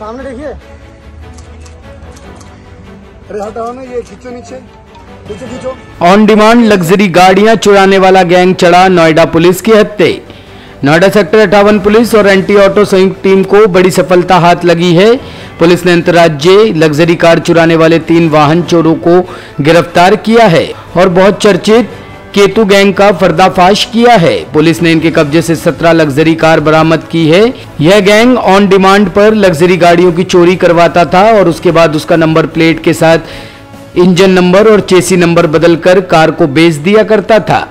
सामने देखिए। अरे हटाओ ना, ये खींचो नीचे, नीचे खींचो। ऑन डिमांड लग्जरी गाड़ियां चुराने वाला गैंग चढ़ा नोएडा पुलिस की हत्थे। नोएडा सेक्टर 58 पुलिस और एंटी ऑटो संयुक्त टीम को बड़ी सफलता हाथ लगी है। पुलिस ने अंतर्राज्यीय लग्जरी कार चुराने वाले 3 वाहन चोरों को गिरफ्तार किया है और बहुत चर्चित केतु गैंग का पर्दाफाश किया है। पुलिस ने इनके कब्जे से 17 लग्जरी कार बरामद की है। यह गैंग ऑन डिमांड पर लग्जरी गाड़ियों की चोरी करवाता था और उसके बाद उसका नंबर प्लेट के साथ इंजन नंबर और चेसी नंबर बदलकर कार को बेच दिया करता था।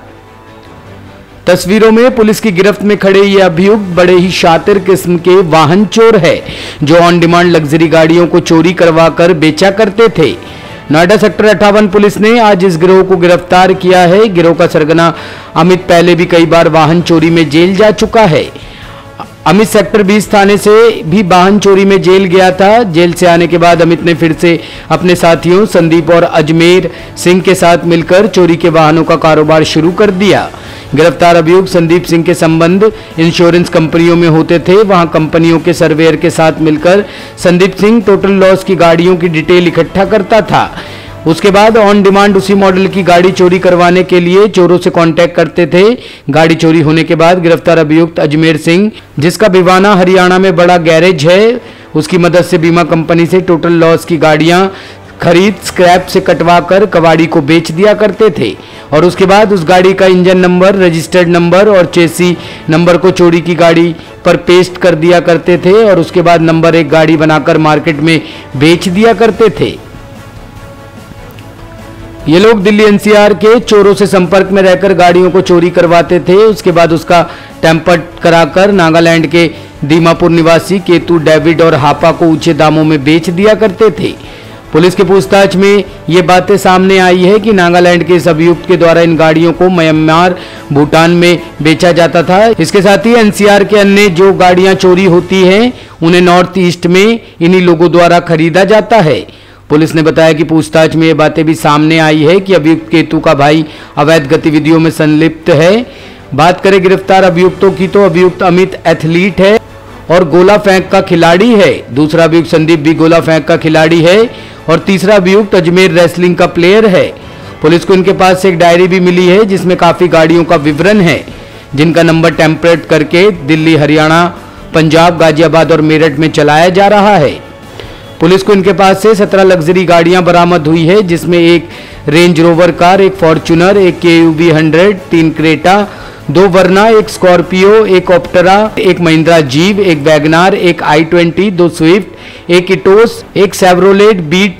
तस्वीरों में पुलिस की गिरफ्त में खड़े ये अभियुक्त बड़े ही शातिर किस्म के वाहन चोर है, जो ऑन डिमांड लग्जरी गाड़ियों को चोरी करवाकर बेचा करते थे। नोएडा सेक्टर 58 पुलिस ने आज इस गिरोह को गिरफ्तार किया है। गिरोह का सरगना अमित पहले भी कई बार वाहन चोरी में जेल जा चुका है। अमित सेक्टर 20 थाने से भी वाहन चोरी में जेल गया था। जेल से आने के बाद अमित ने फिर से अपने साथियों संदीप और अजमेर सिंह के साथ मिलकर चोरी के वाहनों का कारोबार शुरू कर दिया। गिरफ्तार अभियुक्त संदीप सिंह के संबंध इंश्योरेंस कंपनियों में होते थे। वहां कंपनियों के सर्वेयर के साथ मिलकर संदीप सिंह टोटल लॉस की गाड़ियों की डिटेल इकट्ठा करता था। उसके बाद ऑन डिमांड उसी मॉडल की गाड़ी चोरी करवाने के लिए चोरों से कांटेक्ट करते थे। गाड़ी चोरी होने के बाद गिरफ्तार अभियुक्त अजमेर सिंह, जिसका भिवाना हरियाणा में बड़ा गैरेज है, उसकी मदद से बीमा कंपनी से टोटल लॉस की गाड़ियां खरीद स्क्रैप से कटवाकर कबाड़ी को बेच दिया करते थे और उसके बाद उस गाड़ी का इंजन नंबर, रजिस्टर्ड नंबर और चेसी नंबर को चोरी की गाड़ी पर पेस्ट कर दिया करते थे और उसके बाद नंबर 1 गाड़ी बनाकर मार्केट में बेच दिया करते थे। ये लोग दिल्ली एनसीआर के चोरों से संपर्क में रहकर गाड़ियों को चोरी करवाते थे। उसके बाद उसका टेम्पर कराकर नागालैंड के दीमापुर निवासी केतु, डेविड और हापा को ऊंचे दामों में बेच दिया करते थे। पुलिस की पूछताछ में ये बातें सामने आई है कि नागालैंड के इस अभियुक्त के द्वारा इन गाड़ियों को म्यांमार, भूटान में बेचा जाता था। इसके साथ ही एनसीआर के अन्य जो गाड़ियां चोरी होती हैं उन्हें नॉर्थ ईस्ट में इन्हीं लोगों द्वारा खरीदा जाता है। पुलिस ने बताया कि पूछताछ में ये बातें भी सामने आई है कि अभियुक्त केतु का भाई अवैध गतिविधियों में संलिप्त है। बात करें गिरफ्तार अभियुक्तों की तो अभियुक्त अमित एथलीट है और गोला फेंक का खिलाड़ी है। दूसरा अभियुक्त संदीप भी गोला फेंक का खिलाड़ी है और तीसरा अभियुक्त अजमेर रेसलिंग का प्लेयर है। पुलिस को इनके पास से एक डायरी भी मिली है जिसमें काफी गाड़ियों का विवरण है, जिनका नंबर टेम्परेट करके दिल्ली, हरियाणा, पंजाब, गाजियाबाद और मेरठ में चलाया जा रहा है। पुलिस को इनके पास से 17 लग्जरी गाड़ियां बरामद हुई है, जिसमें एक रेंज रोवर कार, एक फॉर्च्यूनर, एक KUV 100, 3 क्रेटा, 2 वर्ना, एक स्कॉर्पियो, एक ऑप्टरा, एक महिंद्रा जीप, एक वैगनार, एक i20, 2 स्विफ्ट, एक इटोस, एक सेवरोलेट बीट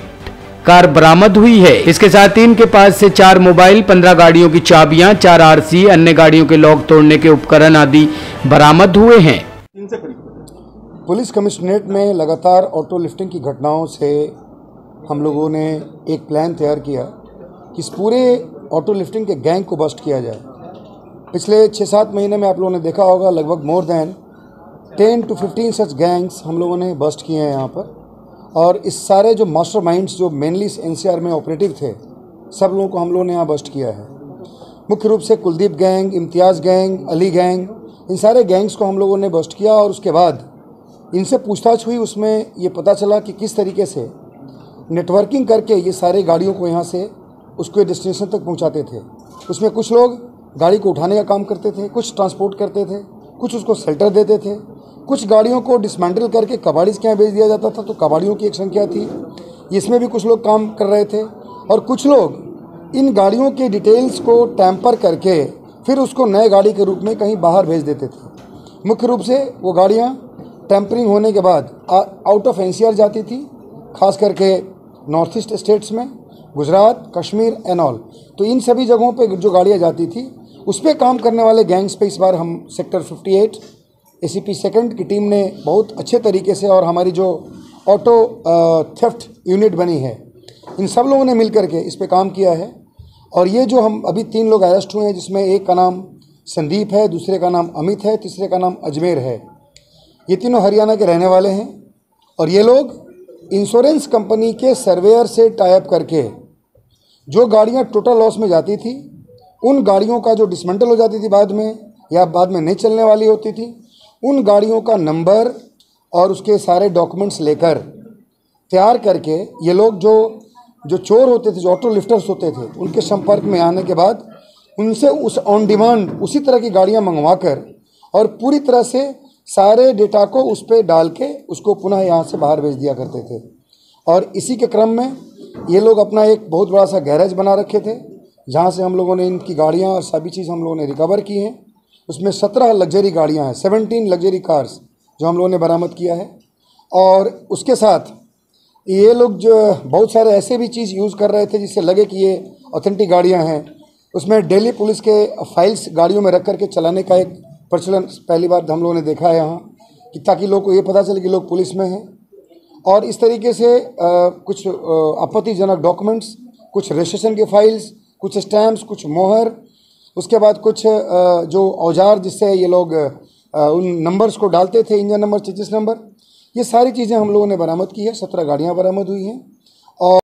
कार बरामद हुई है। इसके साथ ही इनके पास से 4 मोबाइल, 15 गाड़ियों की चाबियां, 4 RC, अन्य गाड़ियों के लॉक तोड़ने के उपकरण आदि बरामद हुए हैं। पुलिस कमिश्नरेट में लगातार ऑटो लिफ्टिंग की घटनाओं से हम लोगों ने एक प्लान तैयार किया कि इस पूरे ऑटो लिफ्टिंग के गैंग को बस्ट किया जाए। पिछले 6-7 महीने में आप लोगों ने देखा होगा लगभग more than 10 to 15 such gangs हम लोगों ने बस्ट किए हैं यहाँ पर। और इस सारे जो मास्टरमाइंड्स जो मेनली एनसीआर में ऑपरेटिव थे, सब लोगों को हम लोगों ने यहाँ बस्ट किया है। मुख्य रूप से कुलदीप गैंग, इम्तियाज़ गैंग, अली गैंग, इन सारे गैंग्स को हम लोगों ने बस्ट किया और उसके बाद इनसे पूछताछ हुई। उसमें ये पता चला कि किस तरीके से नेटवर्किंग करके ये सारे गाड़ियों को यहाँ से उसके डेस्टिनेशन तक पहुँचाते थे। उसमें कुछ लोग गाड़ी को उठाने का काम करते थे, कुछ ट्रांसपोर्ट करते थे, कुछ उसको शेल्टर देते थे, कुछ गाड़ियों को डिसमेंटल करके कबाड़ीज के यहाँ बेच दिया जाता था, तो कबाड़ियों की एक संख्या थी, इसमें भी कुछ लोग काम कर रहे थे। और कुछ लोग इन गाड़ियों के डिटेल्स को टैम्पर करके फिर उसको नए गाड़ी के रूप में कहीं बाहर भेज देते थे। मुख्य रूप से वो गाड़ियाँ टैम्परिंग होने के बाद आउट ऑफ एनसीआर जाती थी, खास करके नॉर्थ ईस्ट स्टेट्स में, गुजरात, कश्मीर एंड ऑल। तो इन सभी जगहों पे जो गाड़ियाँ जाती थी उस पर काम करने वाले गैंग्स पे इस बार हम सेक्टर 58 ACP 2nd की टीम ने बहुत अच्छे तरीके से, और हमारी जो ऑटो थेफ्ट यूनिट बनी है, इन सब लोगों ने मिल करके इस पर काम किया है। और ये जो हम अभी 3 लोग अरेस्ट हुए हैं, जिसमें एक का नाम संदीप है, दूसरे का नाम अमित है, तीसरे का नाम अजमेर है। ये तीनों हरियाणा के रहने वाले हैं और ये लोग इंश्योरेंस कंपनी के सर्वेयर से टाई अप करके जो गाड़ियां टोटल लॉस में जाती थी, उन गाड़ियों का जो डिसमेंटल हो जाती थी बाद में या बाद में नहीं चलने वाली होती थी, उन गाड़ियों का नंबर और उसके सारे डॉक्यूमेंट्स लेकर तैयार करके ये लोग जो चोर होते थे, जो ऑटो लिफ्टर्स होते थे, उनके संपर्क में आने के बाद उनसे उस ऑन डिमांड उसी तरह की गाड़ियां मंगवा कर और पूरी तरह से सारे डेटा को उस पर डाल के उसको पुनः यहाँ से बाहर भेज दिया करते थे। और इसी के क्रम में ये लोग अपना एक बहुत बड़ा सा गैरेज बना रखे थे, जहाँ से हम लोगों ने इनकी गाड़ियाँ और सभी चीज़ हम लोगों ने रिकवर की हैं। उसमें 17 लग्जरी गाड़ियाँ हैं, 17 लग्जरी कार्स जो हम लोगों ने बरामद किया है। और उसके साथ ये लोग जो बहुत सारे ऐसे भी चीज़ यूज़ कर रहे थे जिससे लगे कि ये ऑथेंटिक गाड़ियाँ हैं। उसमें दिल्ली पुलिस के फाइल्स गाड़ियों में रख करके चलाने का एक प्रचलन पहली बार हम लोगों ने देखा है यहाँ, कि ताकि लोग को ये पता चले कि लोग पुलिस में हैं। और इस तरीके से कुछ आपत्तिजनक डॉक्यूमेंट्स, कुछ रजिस्ट्रेशन के फाइल्स, कुछ स्टैम्प्स, कुछ मोहर, उसके बाद कुछ जो औजार जिससे ये लोग उन नंबर्स को डालते थे, इंजन नंबर, चेसिस नंबर, ये सारी चीज़ें हम लोगों ने बरामद की है। 17 गाड़ियाँ बरामद हुई हैं।